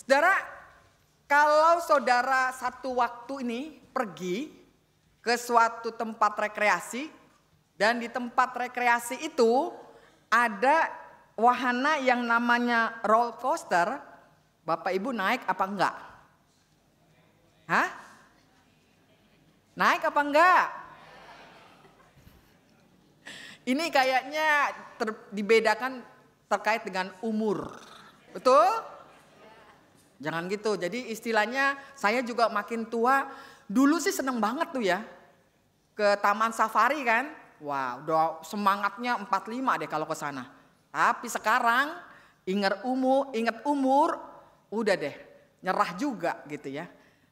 Saudara, kalau saudara satu waktu ini pergi ke suatu tempat rekreasi, dan di tempat rekreasi itu ada wahana yang namanya roller coaster, Bapak Ibu naik apa enggak? Hah? Naik apa enggak? Ini kayaknya dibedakan terkait dengan umur. Betul? Jangan gitu. Jadi istilahnya saya juga makin tua. Dulu sih seneng banget tuh ya. Ke taman safari kan. Wah, udah semangatnya 45 deh kalau ke sana. Tapi sekarang ingat umur, udah deh nyerah juga gitu ya.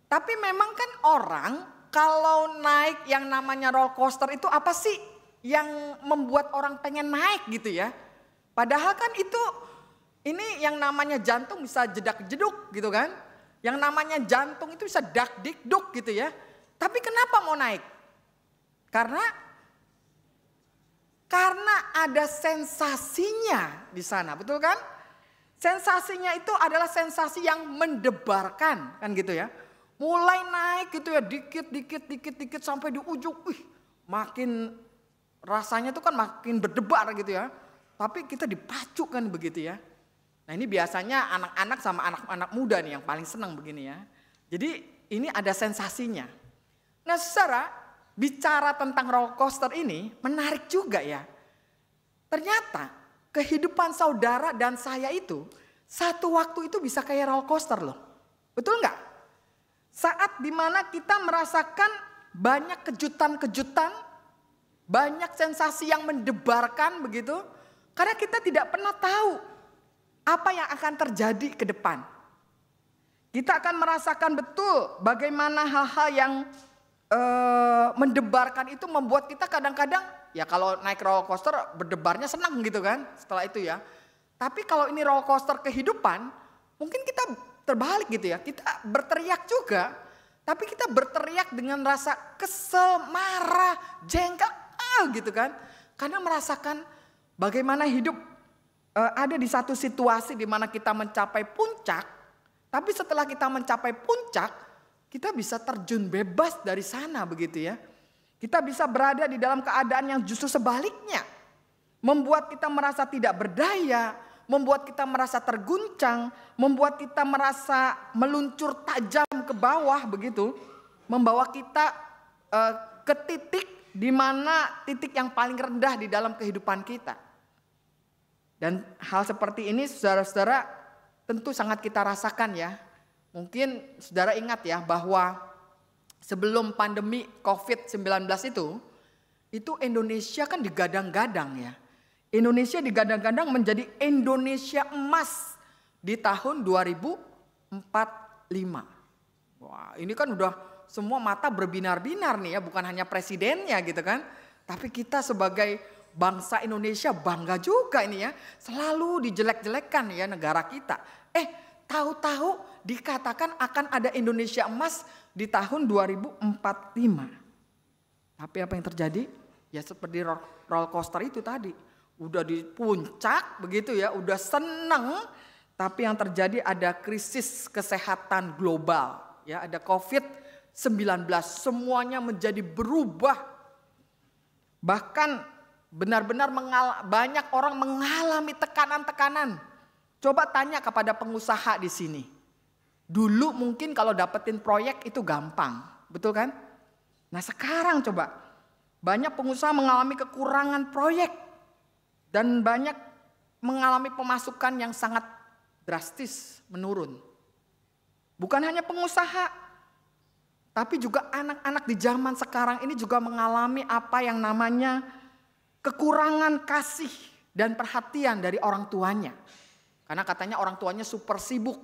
Tapi memang kan orang kalau naik yang namanya roller coaster itu apa sih yang membuat orang pengen naik gitu ya. Padahal kan ini yang namanya jantung bisa jedak-jeduk gitu kan. Yang namanya jantung itu bisa dak-dik-duk gitu ya. Tapi kenapa mau naik? Karena ada sensasinya di sana, betul kan? Sensasinya itu adalah sensasi yang mendebarkan, kan gitu ya. Mulai naik gitu ya, dikit sampai di ujung, makin rasanya tuh kan makin berdebar gitu ya. Tapi kita dipacu kan begitu ya. Nah ini biasanya anak-anak sama anak-anak muda nih yang paling senang begini ya. Jadi ini ada sensasinya. Nah saudara, bicara tentang roller coaster ini menarik juga ya. Ternyata kehidupan saudara dan saya itu satu waktu itu bisa kayak roller coaster loh. Betul nggak? Saat dimana kita merasakan banyak kejutan-kejutan, banyak sensasi yang mendebarkan begitu. Karena kita tidak pernah tahu apa yang akan terjadi ke depan. Kita akan merasakan betul bagaimana hal-hal yang mendebarkan itu membuat kita kadang-kadang, ya kalau naik roller coaster berdebarnya senang gitu kan setelah itu ya. Tapi kalau ini roller coaster kehidupan, mungkin kita terbalik gitu ya. Kita berteriak juga, tapi kita berteriak dengan rasa kesel, marah, jengkel gitu kan. Karena merasakan bagaimana hidup ada di satu situasi di mana kita mencapai puncak, tapi setelah kita mencapai puncak, kita bisa terjun bebas dari sana begitu ya. Kita bisa berada di dalam keadaan yang justru sebaliknya. Membuat kita merasa tidak berdaya, membuat kita merasa terguncang, membuat kita merasa meluncur tajam ke bawah begitu. Membawa kita ke titik di mana titik yang paling rendah di dalam kehidupan kita. Dan hal seperti ini saudara-saudara tentu sangat kita rasakan ya. Mungkin saudara ingat ya bahwa sebelum pandemi COVID-19 itu Indonesia kan digadang-gadang ya. Indonesia digadang-gadang menjadi Indonesia emas di tahun 2045. Wah, ini kan udah semua mata berbinar-binar nih ya, bukan hanya presidennya gitu kan. Tapi kita sebagai bangsa Indonesia bangga juga ini ya. Selalu dijelek-jelekan ya negara kita. Tahu-tahu dikatakan akan ada Indonesia emas di tahun 2045. Tapi apa yang terjadi? Ya seperti roller coaster itu tadi. Udah di puncak begitu ya, udah seneng. Tapi yang terjadi ada krisis kesehatan global. Ya, ada COVID-19. Semuanya menjadi berubah. Bahkan benar-benar banyak orang mengalami tekanan-tekanan. Coba tanya kepada pengusaha di sini. Dulu mungkin kalau dapetin proyek itu gampang, betul kan? Nah sekarang coba, banyak pengusaha mengalami kekurangan proyek. Dan banyak mengalami pemasukan yang sangat drastis menurun. Bukan hanya pengusaha, tapi juga anak-anak di zaman sekarang ini juga mengalami apa yang namanya kekurangan kasih dan perhatian dari orang tuanya. Karena katanya orang tuanya super sibuk.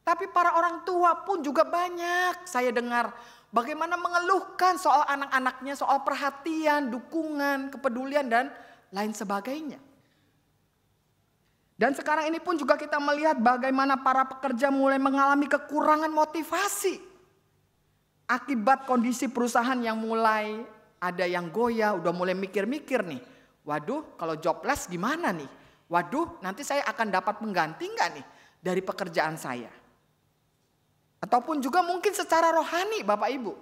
Tapi para orang tua pun juga banyak saya dengar bagaimana mengeluhkan soal anak-anaknya, soal perhatian, dukungan, kepedulian dan lain sebagainya. Dan sekarang ini pun juga kita melihat bagaimana para pekerja mulai mengalami kekurangan motivasi. Akibat kondisi perusahaan yang mulai ada yang goyah, udah mulai mikir-mikir nih. Waduh kalau jobless gimana nih? Waduh nanti saya akan dapat pengganti nggak nih dari pekerjaan saya? Ataupun juga mungkin secara rohani Bapak Ibu.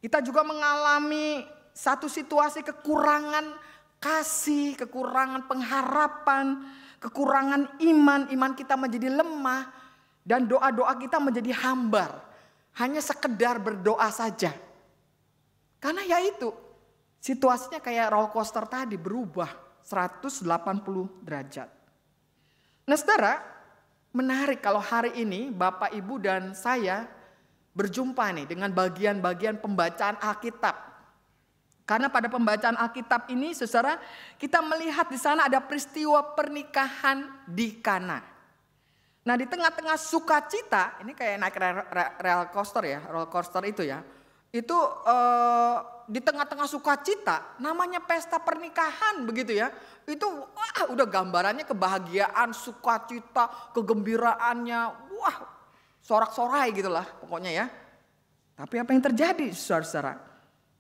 Kita juga mengalami satu situasi kekurangan kasih, kekurangan pengharapan, kekurangan iman kita menjadi lemah. Dan doa-doa kita menjadi hambar. Hanya sekedar berdoa saja. Karena ya itu, situasinya kayak roller coaster tadi berubah 180 derajat. Nah saudara, menarik kalau hari ini Bapak Ibu dan saya berjumpa nih dengan bagian-bagian pembacaan Alkitab. Karena pada pembacaan Alkitab ini saudara, kita melihat di sana ada peristiwa pernikahan di Kana. Nah di tengah-tengah sukacita, ini kayak naik roller coaster ya, roller coaster itu ya. Itu di tengah-tengah sukacita, namanya pesta pernikahan begitu ya. Itu wah udah gambarannya kebahagiaan, sukacita, kegembiraannya, wah sorak-sorai gitulah pokoknya ya. Tapi apa yang terjadi saudara-saudara?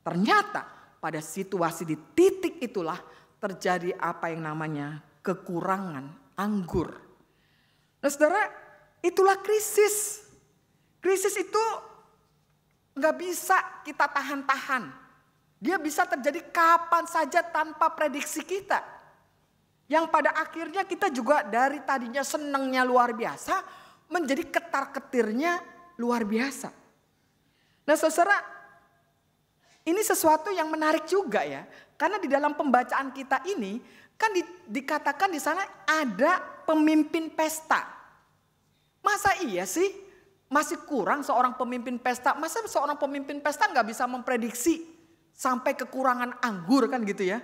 Ternyata pada situasi di titik itulah terjadi apa yang namanya kekurangan anggur. Nah saudara, itulah krisis. Krisis itu nggak bisa kita tahan-tahan. Dia bisa terjadi kapan saja tanpa prediksi kita. Yang pada akhirnya kita juga dari tadinya senangnya luar biasa, menjadi ketar-ketirnya luar biasa. Nah saudara, ini sesuatu yang menarik juga ya. Karena di dalam pembacaan kita ini, kan dikatakan di sana ada pemimpin pesta. Masa iya sih? Masih kurang seorang pemimpin pesta. Masa seorang pemimpin pesta nggak bisa memprediksi sampai kekurangan anggur kan gitu ya.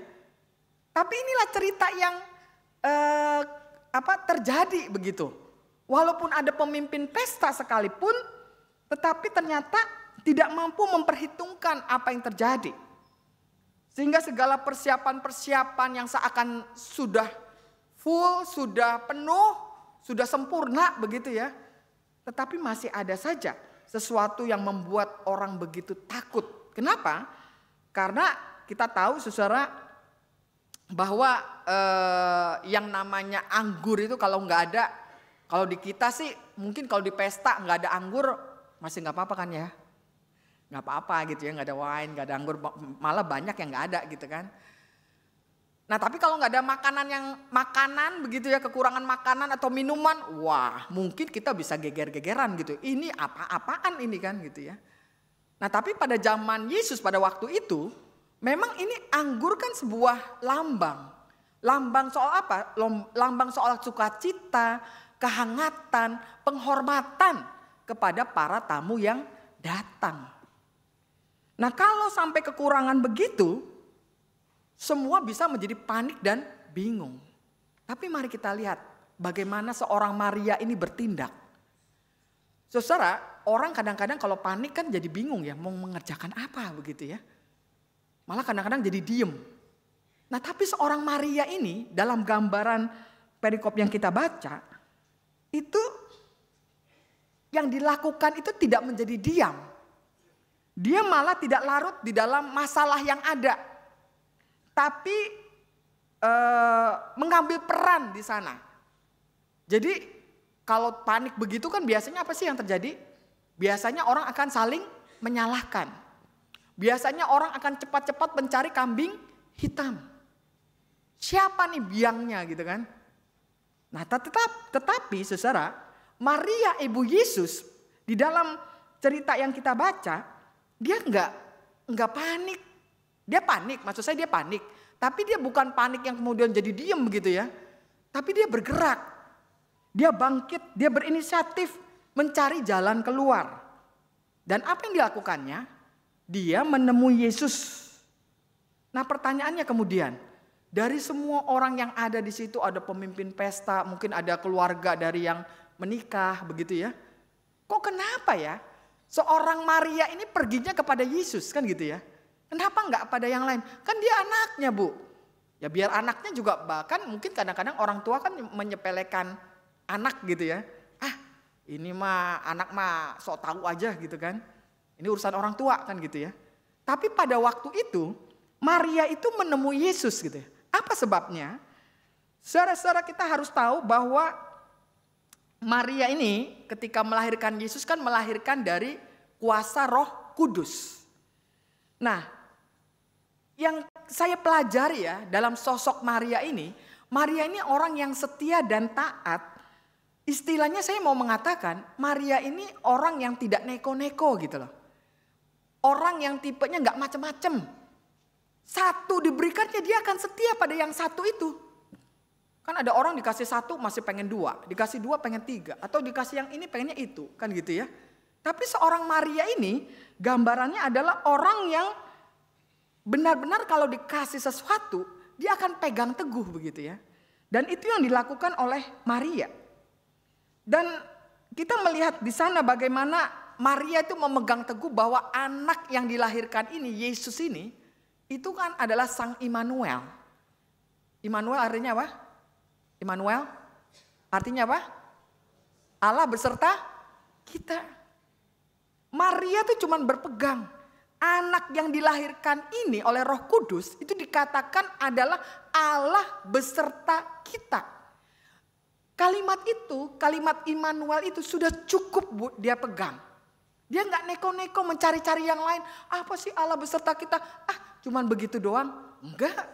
Tapi inilah cerita yang terjadi begitu. Walaupun ada pemimpin pesta sekalipun, tetapi ternyata tidak mampu memperhitungkan apa yang terjadi. Sehingga segala persiapan-persiapan yang seakan sudah full, sudah penuh, sudah sempurna begitu ya. Tetapi masih ada saja sesuatu yang membuat orang begitu takut. Kenapa? Karena kita tahu saudara bahwa yang namanya anggur itu kalau nggak ada, kalau di kita sih mungkin kalau di pesta nggak ada anggur masih nggak apa-apa kan ya. Nggak apa-apa gitu ya, nggak ada wine, nggak ada anggur, malah banyak yang nggak ada gitu kan. Nah tapi kalau nggak ada makanan begitu ya, kekurangan makanan atau minuman, wah mungkin kita bisa geger-gegeran gitu. Ini apa-apaan ini kan gitu ya. Nah tapi pada zaman Yesus pada waktu itu, memang ini anggur kan sebuah lambang. Lambang soal apa? Lambang soal sukacita, kehangatan, penghormatan kepada para tamu yang datang. Nah kalau sampai kekurangan begitu, semua bisa menjadi panik dan bingung. Tapi mari kita lihat bagaimana seorang Maria ini bertindak. Saudara, orang kadang-kadang kalau panik kan jadi bingung ya mau mengerjakan apa begitu ya. Malah kadang-kadang jadi diem. Nah tapi seorang Maria ini dalam gambaran perikop yang kita baca, itu yang dilakukan itu tidak menjadi diam. Dia malah tidak larut di dalam masalah yang ada. Tapi mengambil peran di sana. Jadi kalau panik begitu kan biasanya apa sih yang terjadi? Biasanya orang akan saling menyalahkan. Biasanya orang akan cepat-cepat mencari kambing hitam. Siapa nih biangnya gitu kan? Nah tetapi saudara, Maria ibu Yesus di dalam cerita yang kita baca, dia enggak panik. Dia panik, maksud saya dia panik. Tapi dia bukan panik yang kemudian jadi diem begitu ya. Tapi dia bergerak. Dia bangkit, dia berinisiatif mencari jalan keluar. Dan apa yang dilakukannya? Dia menemui Yesus. Nah pertanyaannya kemudian, dari semua orang yang ada di situ, ada pemimpin pesta, mungkin ada keluarga dari yang menikah begitu ya. Kok kenapa ya? Seorang Maria ini perginya kepada Yesus kan gitu ya. Kenapa enggak pada yang lain? Kan dia anaknya Bu. Ya biar anaknya juga, bahkan mungkin kadang-kadang orang tua kan menyepelekan anak gitu ya. Ah ini mah anak mah sok tahu aja gitu kan. Ini urusan orang tua kan gitu ya. Tapi pada waktu itu Maria itu menemui Yesus gitu ya. Apa sebabnya? Saudara-saudara kita harus tahu bahwa Maria ini ketika melahirkan Yesus kan melahirkan dari kuasa Roh Kudus. Nah, yang saya pelajari ya dalam sosok Maria ini orang yang setia dan taat. Istilahnya saya mau mengatakan Maria ini orang yang tidak neko-neko gitu loh. Orang yang tipenya nggak macem-macem. Satu diberikannya dia akan setia pada yang satu itu. Kan ada orang dikasih satu masih pengen dua, dikasih dua pengen tiga, atau dikasih yang ini pengennya itu, kan gitu ya. Tapi seorang Maria ini gambarannya adalah orang yang benar-benar kalau dikasih sesuatu, dia akan pegang teguh begitu ya. Dan itu yang dilakukan oleh Maria. Dan kita melihat di sana bagaimana Maria itu memegang teguh bahwa anak yang dilahirkan ini, Yesus ini, itu kan adalah Sang Immanuel. Immanuel artinya apa? Immanuel artinya apa? Allah beserta kita. Maria tuh cuman berpegang. Anak yang dilahirkan ini oleh Roh Kudus itu dikatakan adalah Allah beserta kita. Kalimat itu, kalimat Immanuel itu sudah cukup dia pegang. Dia nggak neko-neko mencari-cari yang lain. Apa sih Allah beserta kita? Cuman begitu doang. Enggak.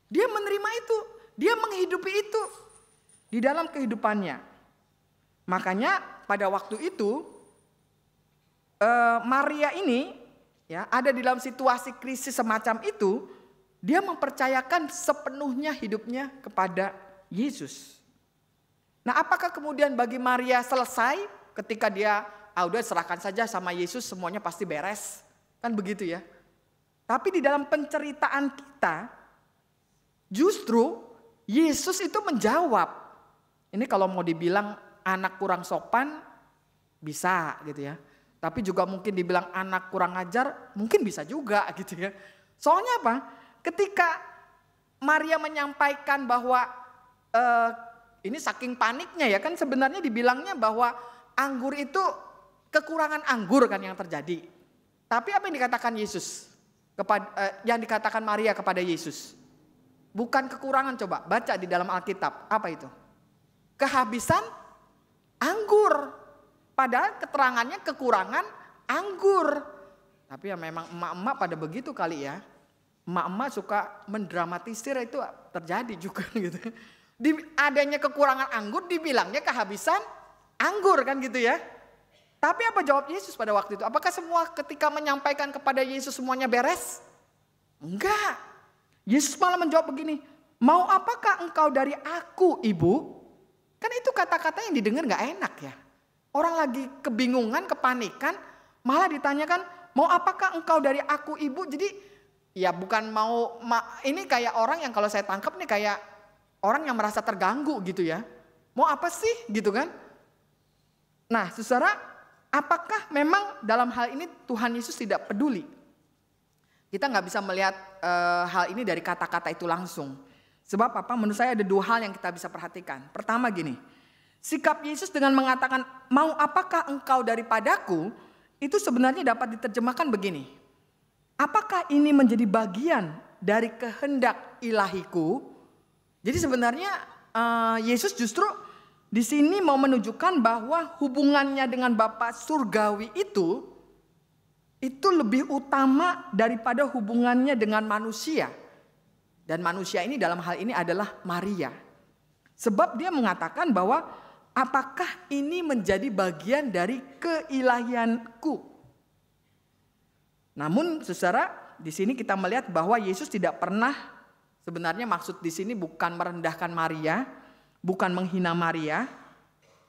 Dia menerima itu. Dia menghidupi itu di dalam kehidupannya. Makanya pada waktu itu Maria ini ya ada di dalam situasi krisis semacam itu, dia mempercayakan sepenuhnya hidupnya kepada Yesus. Nah, apakah kemudian bagi Maria selesai ketika dia udah serahkan saja sama Yesus semuanya pasti beres? Kan begitu ya. Tapi di dalam penceritaan kita justru Yesus itu menjawab. Ini kalau mau dibilang anak kurang sopan bisa gitu ya. Tapi juga mungkin dibilang anak kurang ajar mungkin bisa juga gitu ya. Soalnya apa? Ketika Maria menyampaikan bahwa ini saking paniknya ya kan sebenarnya dibilangnya bahwa anggur itu kekurangan anggur kan yang terjadi. Tapi apa yang dikatakan Yesus yang dikatakan Maria kepada Yesus? Bukan kekurangan, coba baca di dalam Alkitab. Apa itu? Kehabisan anggur. Padahal keterangannya kekurangan anggur. Tapi ya memang emak-emak pada begitu kali ya. Emak-emak suka mendramatisir itu terjadi juga gitu. Adanya kekurangan anggur dibilangnya kehabisan anggur kan gitu ya. Tapi apa jawab Yesus pada waktu itu? Apakah semua ketika menyampaikan kepada Yesus semuanya beres? Enggak. Yesus malah menjawab begini, mau apakah engkau dari aku ibu? Kan itu kata-kata yang didengar gak enak ya. Orang lagi kebingungan, kepanikan, malah ditanyakan, mau apakah engkau dari aku ibu? Jadi ya bukan ini kayak orang yang kalau saya tangkap nih kayak orang yang merasa terganggu gitu ya. Mau apa sih gitu kan? Nah saudara, apakah memang dalam hal ini Tuhan Yesus tidak peduli? Kita nggak bisa melihat hal ini dari kata-kata itu langsung. Sebab apa? Menurut saya ada dua hal yang kita bisa perhatikan. Pertama gini, sikap Yesus dengan mengatakan mau apakah engkau daripadaku, itu sebenarnya dapat diterjemahkan begini. Apakah ini menjadi bagian dari kehendak ilahiku? Jadi sebenarnya Yesus justru di sini mau menunjukkan bahwa hubungannya dengan Bapa surgawi itu lebih utama daripada hubungannya dengan manusia. Dan manusia ini dalam hal ini adalah Maria. Sebab dia mengatakan bahwa apakah ini menjadi bagian dari keilahianku. Namun saudara, di sini kita melihat bahwa Yesus tidak pernah, sebenarnya maksud di sini bukan merendahkan Maria, bukan menghina Maria.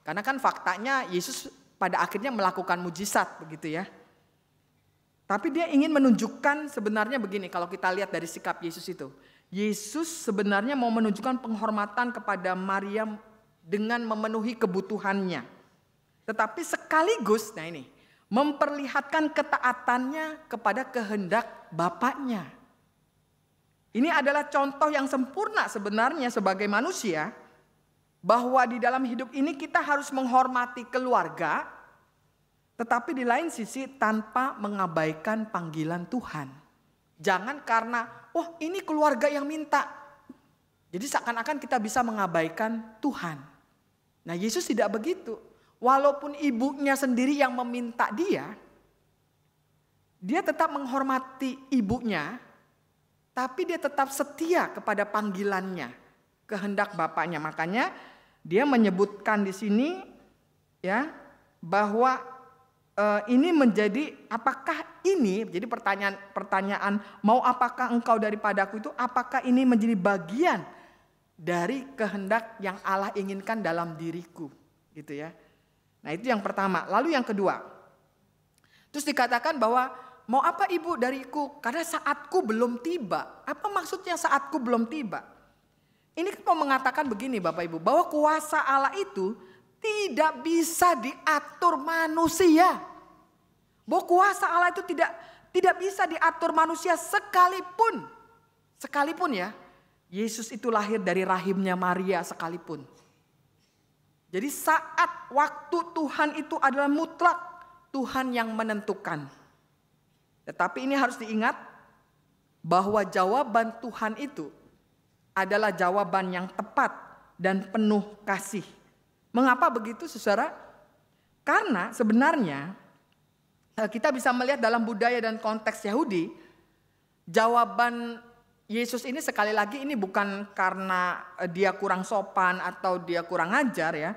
Karena kan faktanya Yesus pada akhirnya melakukan mujizat begitu ya. Tapi dia ingin menunjukkan sebenarnya begini, kalau kita lihat dari sikap Yesus itu. Yesus sebenarnya mau menunjukkan penghormatan kepada Maria dengan memenuhi kebutuhannya. Tetapi sekaligus, nah ini, memperlihatkan ketaatannya kepada kehendak Bapaknya. Ini adalah contoh yang sempurna sebenarnya sebagai manusia. Bahwa di dalam hidup ini kita harus menghormati keluarga. Tetapi di lain sisi tanpa mengabaikan panggilan Tuhan. Jangan karena, ini keluarga yang minta. Jadi seakan-akan kita bisa mengabaikan Tuhan. Nah, Yesus tidak begitu. Walaupun ibunya sendiri yang meminta dia tetap menghormati ibunya, tapi dia tetap setia kepada panggilannya, kehendak Bapaknya. Makanya dia menyebutkan di sini ya bahwa ini menjadi apakah ini, jadi pertanyaan mau apakah engkau daripadaku itu, apakah ini menjadi bagian dari kehendak yang Allah inginkan dalam diriku, gitu ya. Nah, itu yang pertama. Lalu yang kedua, terus dikatakan bahwa mau apa ibu dariku, karena saatku belum tiba. Apa maksudnya saatku belum tiba? Ini kan mau mengatakan begini Bapak Ibu, bahwa kuasa Allah itu tidak bisa diatur manusia. Bahwa kuasa Allah itu tidak bisa diatur manusia sekalipun. Sekalipun ya, Yesus itu lahir dari rahimnya Maria sekalipun. Jadi saat waktu Tuhan itu adalah mutlak, Tuhan yang menentukan. Tetapi ini harus diingat bahwa jawaban Tuhan itu adalah jawaban yang tepat dan penuh kasih. Mengapa begitu saudara? Karena sebenarnya kita bisa melihat dalam budaya dan konteks Yahudi, jawaban Yesus ini sekali lagi ini bukan karena dia kurang sopan atau dia kurang ajar ya.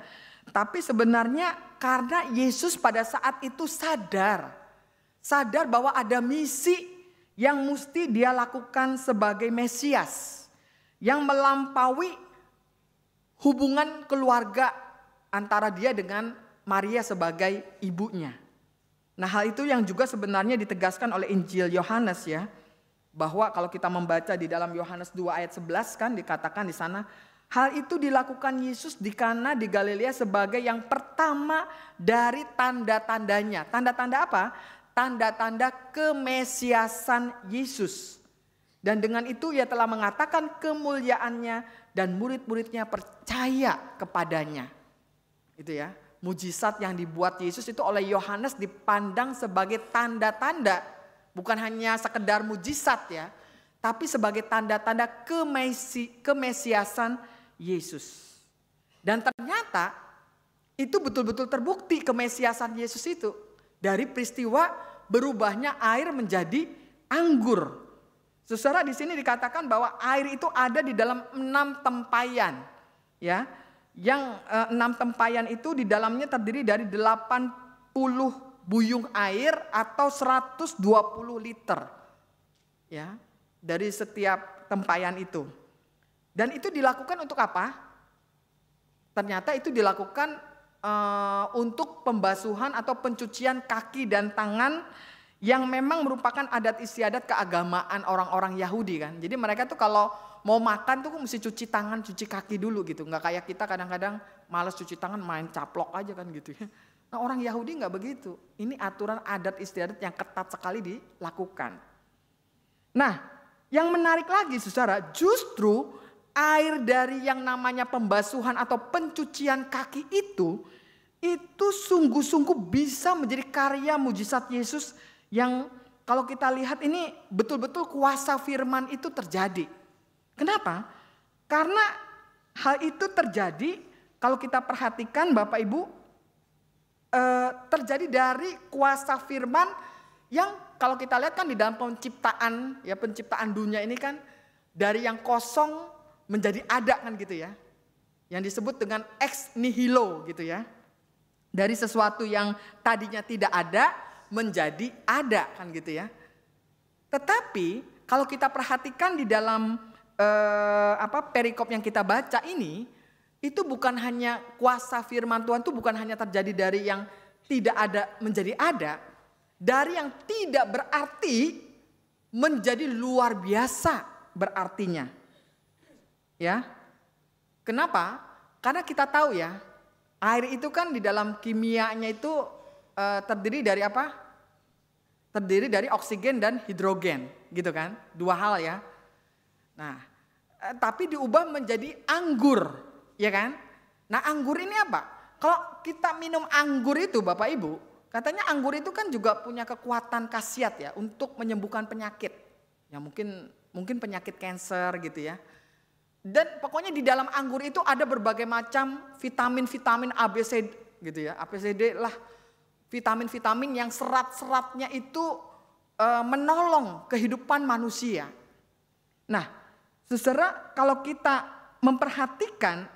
Tapi sebenarnya karena Yesus pada saat itu sadar bahwa ada misi yang mesti dia lakukan sebagai Mesias. Yang melampaui hubungan keluarga antara dia dengan Maria sebagai ibunya. Nah, hal itu yang juga sebenarnya ditegaskan oleh Injil Yohanes ya. Bahwa kalau kita membaca di dalam Yohanes 2 ayat 11 kan dikatakan di sana, hal itu dilakukan Yesus di Kana di Galilea sebagai yang pertama dari tanda-tandanya. Tanda-tanda apa? Tanda-tanda kemesiasan Yesus. Dan dengan itu ia telah mengatakan kemuliaannya dan murid-muridnya percaya kepadanya. Itu ya, mujizat yang dibuat Yesus itu oleh Yohanes dipandang sebagai tanda-tanda. Bukan hanya sekedar mujizat ya, tapi sebagai tanda-tanda kemesiasan Yesus. Dan ternyata itu betul-betul terbukti kemesiasan Yesus itu. Dari peristiwa berubahnya air menjadi anggur. Saudara, di sini dikatakan bahwa air itu ada di dalam 6 tempayan. Ya, yang 6 tempayan itu di dalamnya terdiri dari 80 buyung air atau 120 liter. Ya, dari setiap tempayan itu. Dan itu dilakukan untuk apa? Ternyata itu dilakukan untuk pembasuhan atau pencucian kaki dan tangan yang memang merupakan adat istiadat keagamaan orang-orang Yahudi kan. Jadi mereka tuh kalau mau makan tuh mesti cuci tangan, cuci kaki dulu gitu. Nggak kayak kita kadang-kadang malas cuci tangan main caplok aja kan gitu ya. Nah, orang Yahudi nggak begitu. Ini aturan adat istiadat yang ketat sekali dilakukan. Nah, yang menarik lagi saudara, justru air dari yang namanya pembasuhan atau pencucian kaki itu sungguh-sungguh bisa menjadi karya mujizat Yesus yang kalau kita lihat ini betul-betul kuasa firman itu terjadi. Kenapa? Karena hal itu terjadi kalau kita perhatikan Bapak Ibu, terjadi dari kuasa firman yang kalau kita lihat kan di dalam penciptaan dunia ini kan dari yang kosong menjadi ada kan gitu ya. Yang disebut dengan ex nihilo gitu ya. Dari sesuatu yang tadinya tidak ada menjadi ada kan gitu ya. Tetapi kalau kita perhatikan di dalam perikop yang kita baca ini, itu bukan hanya kuasa firman Tuhan itu bukan hanya terjadi dari yang tidak ada menjadi ada, dari yang tidak berarti menjadi luar biasa berartinya. Ya. Kenapa? Karena kita tahu ya, air itu kan di dalam kimianya itu terdiri dari apa? Terdiri dari oksigen dan hidrogen, gitu kan? 2 hal ya. Nah, tapi diubah menjadi anggur, ya kan? Nah, anggur ini apa? Kalau kita minum anggur itu Bapak Ibu, katanya anggur itu kan juga punya kekuatan khasiat ya untuk menyembuhkan penyakit. Ya mungkin penyakit kanker gitu ya. Dan pokoknya di dalam anggur itu ada berbagai macam vitamin-vitamin ABC gitu ya. ABCD lah, vitamin-vitamin yang serat-seratnya itu menolong kehidupan manusia. Nah, saudara, kalau kita memperhatikan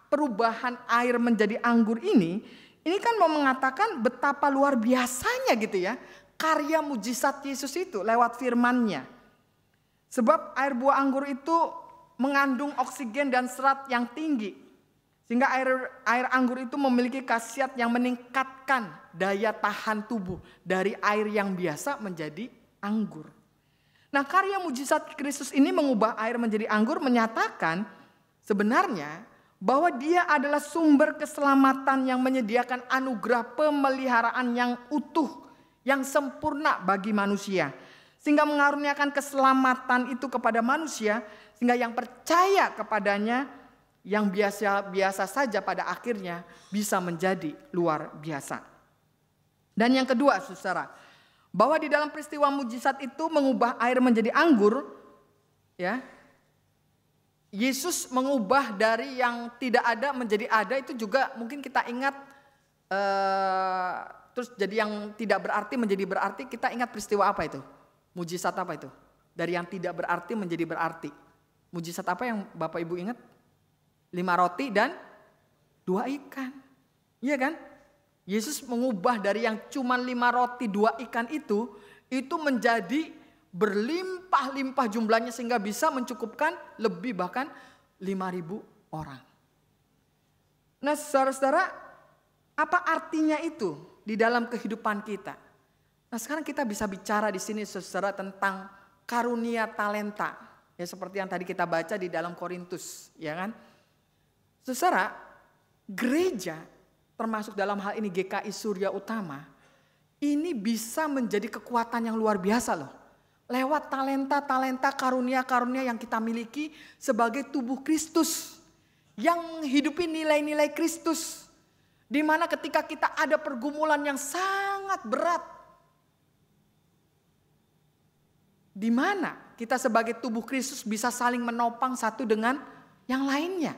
perubahan air menjadi anggur ini kan mau mengatakan betapa luar biasanya gitu ya karya mujizat Yesus itu lewat firman-Nya. Sebab air buah anggur itu mengandung oksigen dan serat yang tinggi. Sehingga air anggur itu memiliki khasiat yang meningkatkan daya tahan tubuh dari air yang biasa menjadi anggur. Nah, karya mujizat Kristus ini mengubah air menjadi anggur menyatakan sebenarnya bahwa Dia adalah sumber keselamatan yang menyediakan anugerah pemeliharaan yang utuh, yang sempurna bagi manusia. Sehingga mengaruniakan keselamatan itu kepada manusia, sehingga yang percaya kepadanya yang biasa-biasa saja pada akhirnya bisa menjadi luar biasa. Dan yang kedua, saudara, bahwa di dalam peristiwa mujizat itu mengubah air menjadi anggur, ya, Yesus mengubah dari yang tidak ada menjadi ada. Itu juga mungkin kita ingat, terus jadi yang tidak berarti menjadi berarti. Kita ingat peristiwa apa itu? Mujizat apa itu? Dari yang tidak berarti menjadi berarti. Mujizat apa yang Bapak Ibu ingat? 5 roti dan 2 ikan. Iya kan? Yesus mengubah dari yang cuma 5 roti 2 ikan itu menjadi berlimpah-limpah jumlahnya sehingga bisa mencukupkan lebih bahkan 5.000 orang. Nah, saudara-saudara, apa artinya itu di dalam kehidupan kita? Nah, sekarang kita bisa bicara di sini saudara tentang karunia talenta. Ya, seperti yang tadi kita baca di dalam Korintus, ya kan? Saudara, gereja termasuk dalam hal ini GKI Surya Utama ini bisa menjadi kekuatan yang luar biasa loh. Lewat talenta-talenta karunia-karunia yang kita miliki sebagai tubuh Kristus yang menghidupi nilai-nilai Kristus. Di mana ketika kita ada pergumulan yang sangat berat, di mana kita sebagai tubuh Kristus bisa saling menopang satu dengan yang lainnya.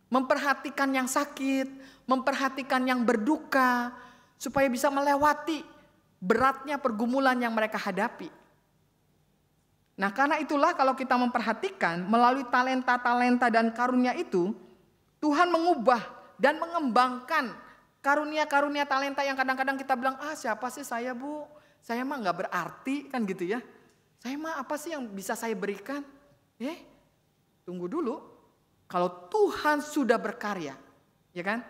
Memperhatikan yang sakit, memperhatikan yang berduka, supaya bisa melewati beratnya pergumulan yang mereka hadapi. Nah, karena itulah kalau kita memperhatikan melalui talenta-talenta dan karunia itu, Tuhan mengubah dan mengembangkan karunia-karunia talenta yang kadang-kadang kita bilang, siapa sih saya, Bu? Saya mah gak berarti, kan gitu ya. Saya mah apa sih yang bisa saya berikan? Tunggu dulu. Kalau Tuhan sudah berkarya, ya kan?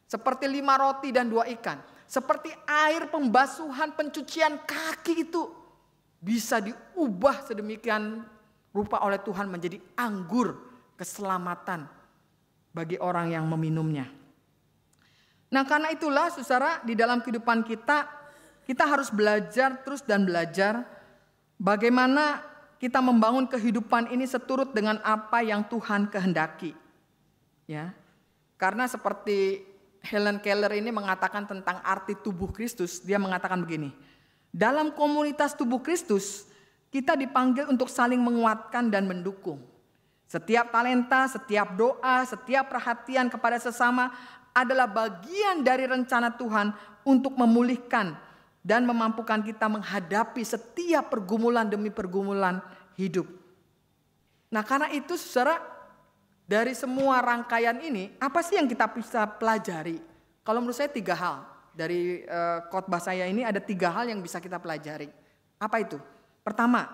Seperti 5 roti dan 2 ikan. Seperti air pembasuhan pencucian kaki itu bisa diubah sedemikian rupa oleh Tuhan menjadi anggur keselamatan bagi orang yang meminumnya. Nah, karena itulah saudara, di dalam kehidupan kita harus belajar terus dan belajar bagaimana kita membangun kehidupan ini seturut dengan apa yang Tuhan kehendaki. Ya. Karena seperti Helen Keller ini mengatakan tentang arti tubuh Kristus, dia mengatakan begini. Dalam komunitas tubuh Kristus, kita dipanggil untuk saling menguatkan dan mendukung. Setiap talenta, setiap doa, setiap perhatian kepada sesama adalah bagian dari rencana Tuhan untuk memulihkan dan memampukan kita menghadapi setiap pergumulan demi pergumulan hidup. Nah, karena itu saudara, dari semua rangkaian ini, apa sih yang kita bisa pelajari? Kalau menurut saya 3 hal. Dari khotbah saya ini ada 3 hal yang bisa kita pelajari. Apa itu? Pertama,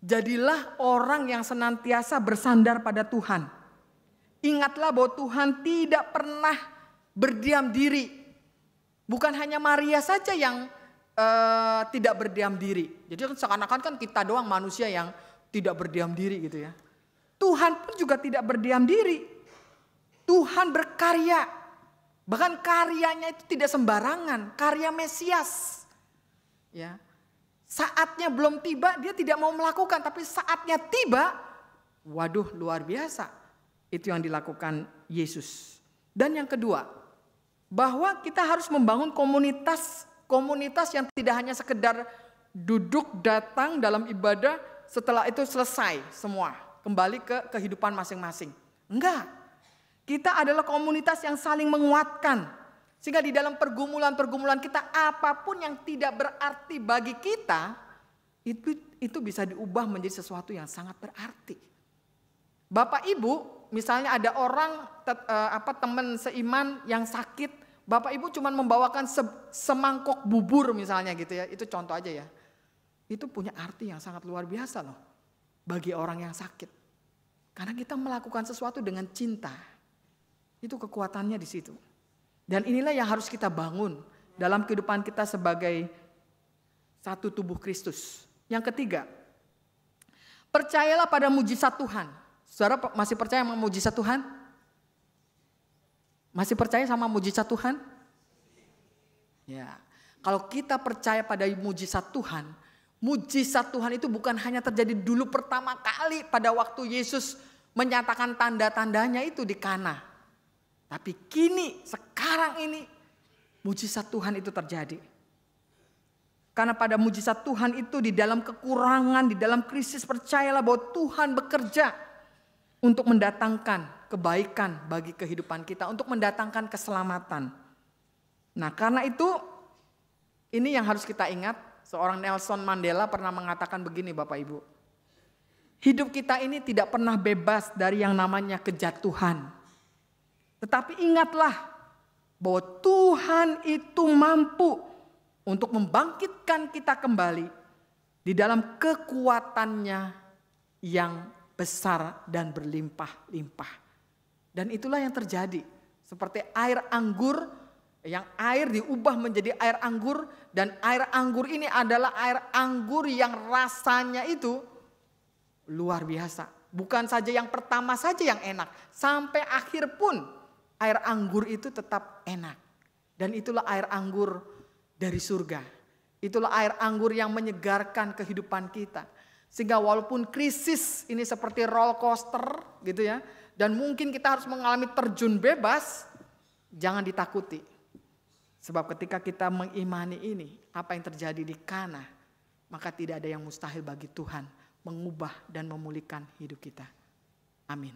jadilah orang yang senantiasa bersandar pada Tuhan. Ingatlah bahwa Tuhan tidak pernah berdiam diri. Bukan hanya Maria saja yang tidak berdiam diri. Jadi seakan-akan kan kita doang manusia yang tidak berdiam diri gitu ya. Tuhan pun juga tidak berdiam diri. Tuhan berkarya. Bahkan karyanya itu tidak sembarangan. Karya Mesias. Ya. Saatnya belum tiba, dia tidak mau melakukan. Tapi saatnya tiba, waduh luar biasa. Itu yang dilakukan Yesus. Dan yang kedua, bahwa kita harus membangun komunitas yang tidak hanya sekedar duduk datang dalam ibadah, setelah itu selesai semua. kembali ke kehidupan masing-masing. Enggak. Kita adalah komunitas yang saling menguatkan. Sehingga di dalam pergumulan-pergumulan kita, apapun yang tidak berarti bagi kita, itu bisa diubah menjadi sesuatu yang sangat berarti. Bapak Ibu, misalnya ada orang teman seiman yang sakit, Bapak Ibu cuma membawakan semangkok bubur misalnya gitu ya, itu contoh aja ya. Itu punya arti yang sangat luar biasa loh bagi orang yang sakit. Karena kita melakukan sesuatu dengan cinta. Itu kekuatannya di situ. Dan inilah yang harus kita bangun dalam kehidupan kita sebagai satu tubuh Kristus. Yang ketiga, percayalah pada mujizat Tuhan. Saudara masih percaya sama mujizat Tuhan? Masih percaya sama mujizat Tuhan? Ya. Kalau kita percaya pada mujizat Tuhan itu bukan hanya terjadi dulu pertama kali pada waktu Yesus menyatakan tanda-tandanya itu di Kana. Tapi kini, sekarang ini mujizat Tuhan itu terjadi. Karena pada mujizat Tuhan itu di dalam kekurangan, di dalam krisis, percayalah bahwa Tuhan bekerja untuk mendatangkan kebaikan bagi kehidupan kita, untuk mendatangkan keselamatan. Nah, karena itu ini yang harus kita ingat. Seorang Nelson Mandela pernah mengatakan begini Bapak Ibu. Hidup kita ini tidak pernah bebas dari yang namanya kejatuhan. Tetapi ingatlah bahwa Tuhan itu mampu untuk membangkitkan kita kembali di dalam kekuatannya yang besar dan berlimpah-limpah. Dan itulah yang terjadi. Seperti air anggur, yang air diubah menjadi air anggur. Dan air anggur ini adalah air anggur yang rasanya itu luar biasa. Bukan saja yang pertama saja yang enak. Sampai akhir pun air anggur itu tetap enak. Dan itulah air anggur dari surga. Itulah air anggur yang menyegarkan kehidupan kita. Sehingga walaupun krisis ini seperti roller coaster gitu ya. Dan mungkin kita harus mengalami terjun bebas, jangan ditakuti. Sebab ketika kita mengimani ini, apa yang terjadi di Kana, maka tidak ada yang mustahil bagi Tuhan mengubah dan memulihkan hidup kita. Amin.